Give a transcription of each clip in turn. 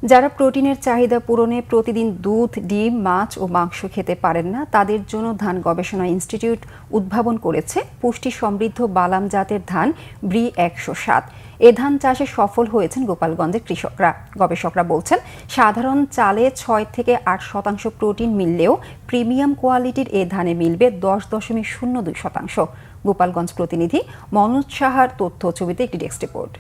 যারা প্রোটিনের চাহিদা পূরণে প্রতিদিন দুধ, ডিম, মাছ ও মাংস খেতে পারেন না, তাদের জন্য ধান গবেষণা ইনস্টিটিউট উদ্ভাবন করেছে পুষ্টি সমৃদ্ধ বালাম জাতের ধান ব্রি ১০৭। এ ধান চাষে সফল হয়েছেন গোপালগঞ্জের কৃষকরা। গবেষকরা বলছেন, সাধারণ চালে ৬ থেকে ৮% প্রোটিন মিললেও প্রিমিয়াম কোয়ালিটির এ ধানে মিলবে ১০.০২%। গোপালগঞ্জ প্রতিনিধি মনোজ সাহার তথ্য ছবিতে একটি ডেস্ক রিপোর্ট।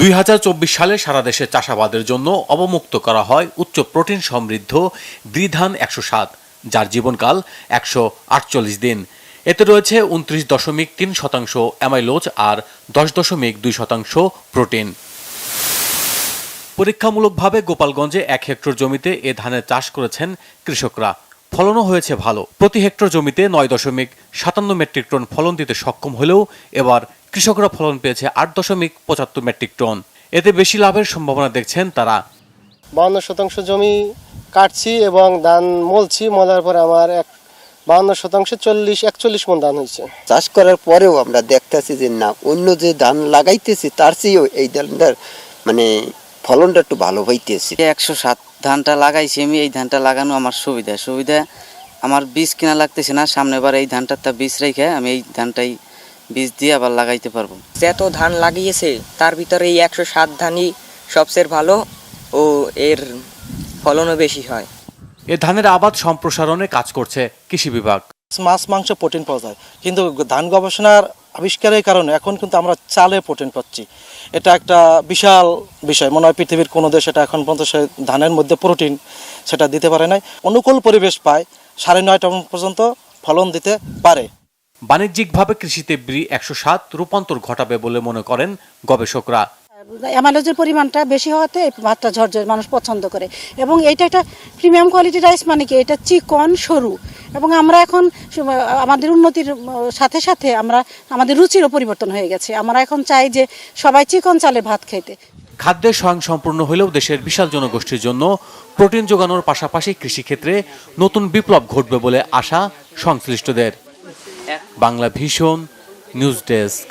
২০২৪ সালে সারা দেশে চাষাবাদের জন্য অবমুক্ত করা হয় উচ্চ প্রোটিন সমৃদ্ধ ব্রি ধান ১০৭, যার জীবনকাল ১৪৮ দিন। এতে রয়েছে ২৯.৩% অ্যামাইলোজ আর ১০.২% প্রোটিন। পরীক্ষামূলকভাবে গোপালগঞ্জে ১ হেক্টর জমিতে এ ধানের চাষ করেছেন কৃষকরা। ফলনও হয়েছে ভালো। প্রতি হেক্টর জমিতে ৯.৫৭ মেট্রিক টন ফলন দিতে সক্ষম হলেও এবার কৃষকরা ফলন পেয়েছে ৮.৭৫ মেট্রিক টন। এতে বেশি লাভের সম্ভাবনা দেখছেন তারা। ৫২% জমি কাটছি এবং ধান মলছি, মলার পরে আমার ৫২% ৪১ মণ ধান হয়েছে। চাষ করার পরেও আমরা দেখতেছি যে না, অন্য যে ধান লাগাইতেছি তার চেয়েও এই ধানটার ফলনটা একটু ভালো হইতেছে। ১০৭ ধানটা লাগাইছি আমি। এই ধানটা লাগানো আমার সুবিধা আমার বীজ কিনা লাগতেছে না। সামনেবার এই ধানটা বীজ রেখে আমি এই ধানটাই বীজ দিয়ে আবার লাগাইতে পারবো। যত ধান লাগিয়েছে তার ভিতরে এই ১০৭ ধানই সবচেয়ে ভালো ও এর ফলনও বেশি হয়। এ ধানের আবাদ সম্প্রসারণে কাজ করছে কৃষি বিভাগ। মাছ, মাংস প্রোটিন পাওয়া যায়, কিন্তু ধান গবেষণার আবিষ্কারের কারণে এখন কিন্তু আমরা চালে প্রোটিন পাচ্ছি। এটা একটা বিশাল বিষয়। মনে হয় পৃথিবীর কোনো দেশ এটা এখন পর্যন্ত সে ধানের মধ্যে প্রোটিন সেটা দিতে পারে নাই। অনুকূল পরিবেশ পায় ৯.৫ টন পর্যন্ত ফলন দিতে পারে। বাণিজ্যিকভাবে কৃষিতে ব্রি ১০৭ রূপান্তর ঘটাবে বলে মনে করেন গবেষকরা। অ্যামাইলোজের পরিমাণটা বেশি হওয়াতে ভাতটা ঝরঝরে মানুষ পছন্দ করে, এবং এইটা একটা প্রিমিয়াম কোয়ালিটি রাইস, মানে কি এটা চিকন সরু, এবং আমরা এখন আমাদের উন্নতির সাথে সাথে আমাদের রুচিরও পরিবর্তন হয়ে গেছে। আমরা এখন চাই যে সবাই চিকন চালের ভাত খেতে। খাদ্যে স্বয়ংসম্পূর্ণ হলেও দেশের বিশাল জনগোষ্ঠীর জন্য প্রোটিন যোগানোর পাশাপাশি কৃষিক্ষেত্রে নতুন বিপ্লব ঘটবে বলে আশা সংশ্লিষ্টদের। Bangla vision news desk.